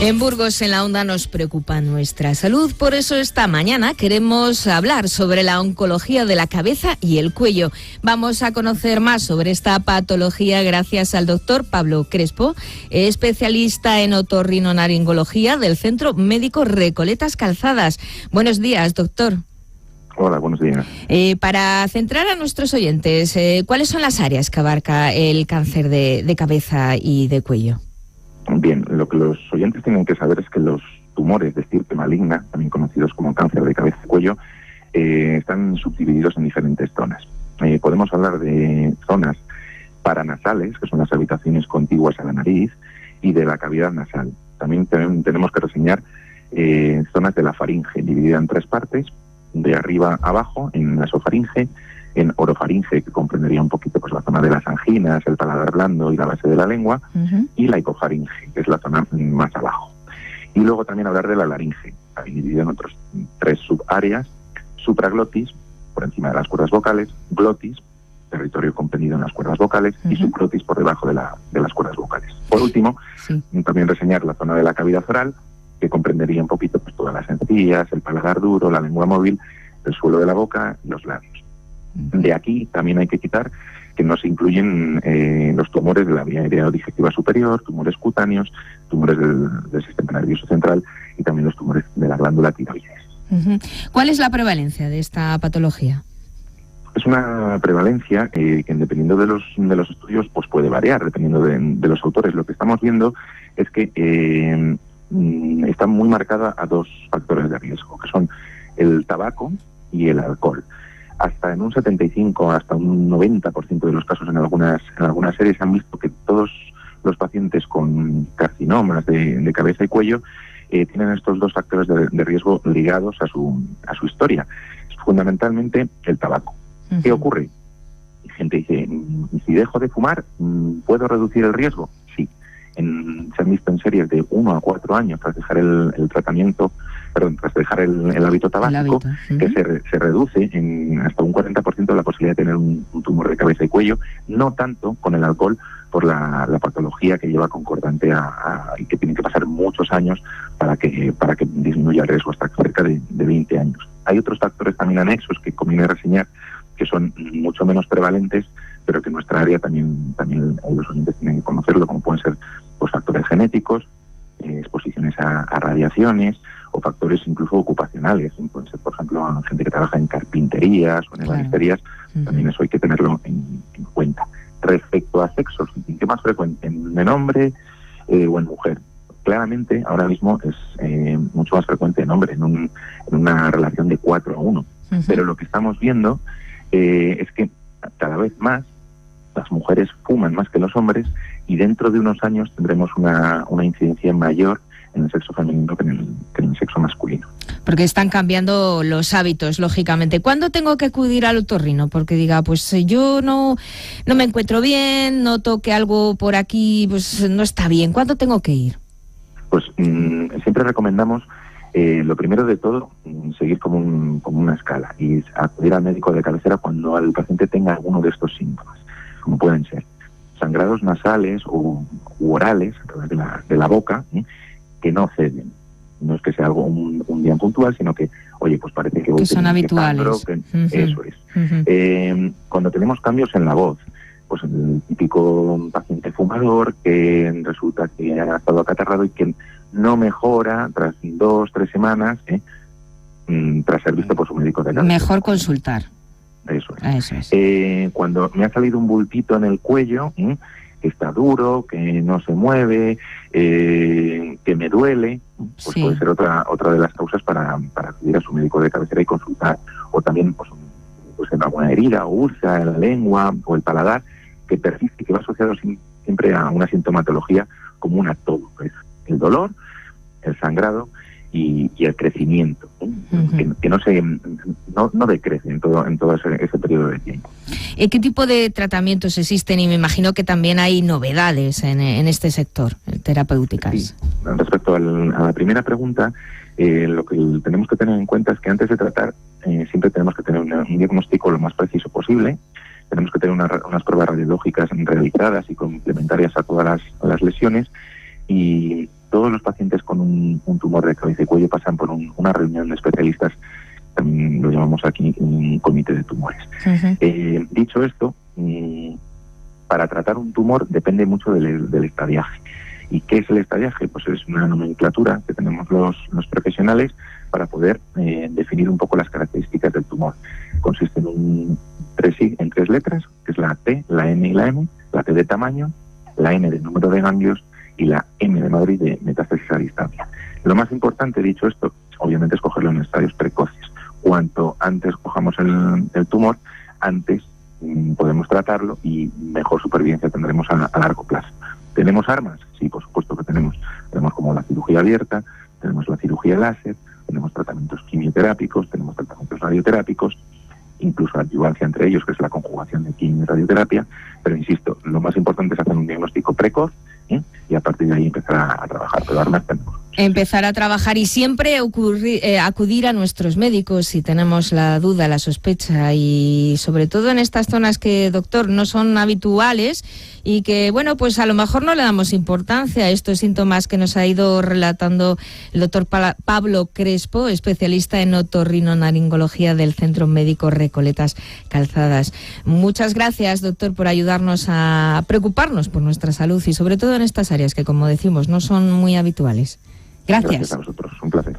En Burgos, en la Onda, nos preocupa nuestra salud. Por eso esta mañana queremos hablar sobre la oncología de la cabeza y el cuello. Vamos a conocer más sobre esta patología gracias al doctor Pablo Crespo, especialista en otorrinolaringología del Centro Médico Recoletas Calzadas. Buenos días, doctor. Hola, buenos días. Para centrar a nuestros oyentes, ¿cuáles son las áreas que abarca el cáncer de cabeza y de cuello? Bien, lo que los oyentes tienen que saber es que los tumores de estirpe maligna, también conocidos como cáncer de cabeza y cuello, están subdivididos en diferentes zonas. Podemos hablar de zonas paranasales, que son las habitaciones contiguas a la nariz, y de la cavidad nasal. También tenemos que reseñar zonas de la faringe, dividida en tres partes, de arriba a abajo, en nasofaringe, en orofaringe, que comprendería un poquito pues la zona de las anginas, el paladar blando y la base de la lengua, y la hipofaringe, que es la zona más abajo. Y luego también hablar de la laringe, dividido en otros tres subáreas: supraglotis, por encima de las cuerdas vocales; glotis, territorio comprendido en las cuerdas vocales; y subglotis, por debajo de las cuerdas vocales. Por último, también reseñar la zona de la cavidad oral, que comprendería un poquito pues todas las encías, el paladar duro, la lengua móvil, el suelo de la boca y los labios. De aquí también hay que quitar que no se incluyen los tumores de la vía aérea digestiva superior, tumores cutáneos, tumores del sistema nervioso central y también los tumores de la glándula tiroides. ¿Cuál es la prevalencia de esta patología? Es una prevalencia que dependiendo de los estudios pues puede variar, dependiendo de los autores. Lo que estamos viendo es que está muy marcada a dos factores de riesgo, que son el tabaco y el alcohol. Hasta en un 75, hasta un 90% de los casos en algunas series se han visto que todos los pacientes con carcinomas de cabeza y cuello tienen estos dos factores de riesgo ligados a su historia. Fundamentalmente el tabaco. ¿Qué ocurre? La gente dice, si dejo de fumar, ¿puedo reducir el riesgo? Sí. Se han visto en series de 1 a 4 años tras dejar tras dejar el hábito tabáquico, que se reduce en hasta un 40% la posibilidad de tener un tumor de cabeza y cuello, no tanto con el alcohol por la patología que lleva concordante y que tiene que pasar muchos años para que disminuya el riesgo hasta cerca de 20 años. Hay otros factores también anexos que conviene reseñar, que son mucho menos prevalentes, pero que en nuestra área también los oyentes tienen que conocerlo, como pueden ser pues, factores genéticos, exposiciones a radiaciones o factores incluso ocupacionales. Pueden ser, por ejemplo, gente que trabaja en carpinterías o en ebanisterías. También eso hay que tenerlo en cuenta. Respecto a sexos, ¿qué más frecuente? ¿En hombre o en mujer? Claramente, ahora mismo es mucho más frecuente en hombre, en una relación de 4-1. Pero lo que estamos viendo es que cada vez más las mujeres fuman más que los hombres, y dentro de unos años tendremos una incidencia mayor en el sexo femenino que en el sexo masculino. Porque están cambiando los hábitos, lógicamente. ¿Cuándo tengo que acudir al otorrino? Porque diga, pues yo no me encuentro bien, noto que algo por aquí pues no está bien. ¿Cuándo tengo que ir? Pues siempre recomendamos, lo primero de todo, seguir como una escala y acudir al médico de cabecera cuando el paciente tenga alguno de estos síntomas, como pueden ser sangrados nasales u orales a través de la boca, que no ceden. No es que sea algo un día puntual, sino que, oye, pues parece que son habituales. Eso es. Cuando tenemos cambios en la voz, pues el típico paciente fumador que resulta que ha estado acatarrado y que no mejora tras 2-3 semanas, tras ser visto por su médico de cabecera. Mejor consultar. Eso es. Cuando me ha salido un bultito en el cuello, que está duro, que no se mueve, que me duele, pues puede ser otra de las causas para acudir a su médico de cabecera y consultar. O también pues en alguna herida o úlcera en la lengua o el paladar que persiste, que va asociado siempre a una sintomatología común a todo, pues el dolor, el sangrado y el crecimiento, que no decrece en todo ese periodo de tiempo. ¿Qué tipo de tratamientos existen? Y me imagino que también hay novedades en este sector, terapéuticas. Sí. Respecto a la primera pregunta, lo que tenemos que tener en cuenta es que antes de tratar siempre tenemos que tener un diagnóstico lo más preciso posible. Tenemos que tener unas pruebas radiológicas realizadas y complementarias a todas las lesiones, Y todos los pacientes con un tumor de cabeza y cuello pasan por una reunión de especialistas, también lo llamamos aquí un comité de tumores. Dicho esto, para tratar un tumor depende mucho del estadiaje. ¿Y qué es el estadiaje? Pues es una nomenclatura que tenemos los profesionales para poder definir un poco las características del tumor. Consiste en tres letras, que es la T, la N y la M, la T de tamaño, la N de número de ganglios y la M de Madrid de metástasis a distancia. Lo más importante, dicho esto, obviamente es cogerlo en estadios precoces. Cuanto antes cojamos el tumor, antes podemos tratarlo y mejor supervivencia tendremos a largo plazo. ¿Tenemos armas? Sí, por supuesto que tenemos. Tenemos como la cirugía abierta, tenemos la cirugía láser, tenemos tratamientos quimioterápicos, tenemos tratamientos radioterápicos, incluso adyuvancia entre ellos, que es la conjugación de quimio y radioterapia. Pero insisto, lo más importante es hacer un diagnóstico precoz y a partir de ahí empezar a trabajar. Pero armas tenemos. Empezar a trabajar y siempre acudir a nuestros médicos si tenemos la duda, la sospecha, y sobre todo en estas zonas que, doctor, no son habituales y que, bueno, pues a lo mejor no le damos importancia a estos síntomas que nos ha ido relatando el doctor Pablo Crespo, especialista en otorrinolaringología del Centro Médico Recoletas Calzadas. Muchas gracias, doctor, por ayudarnos a preocuparnos por nuestra salud y sobre todo en estas áreas que, como decimos, no son muy habituales. Gracias. Gracias a vosotros, un placer.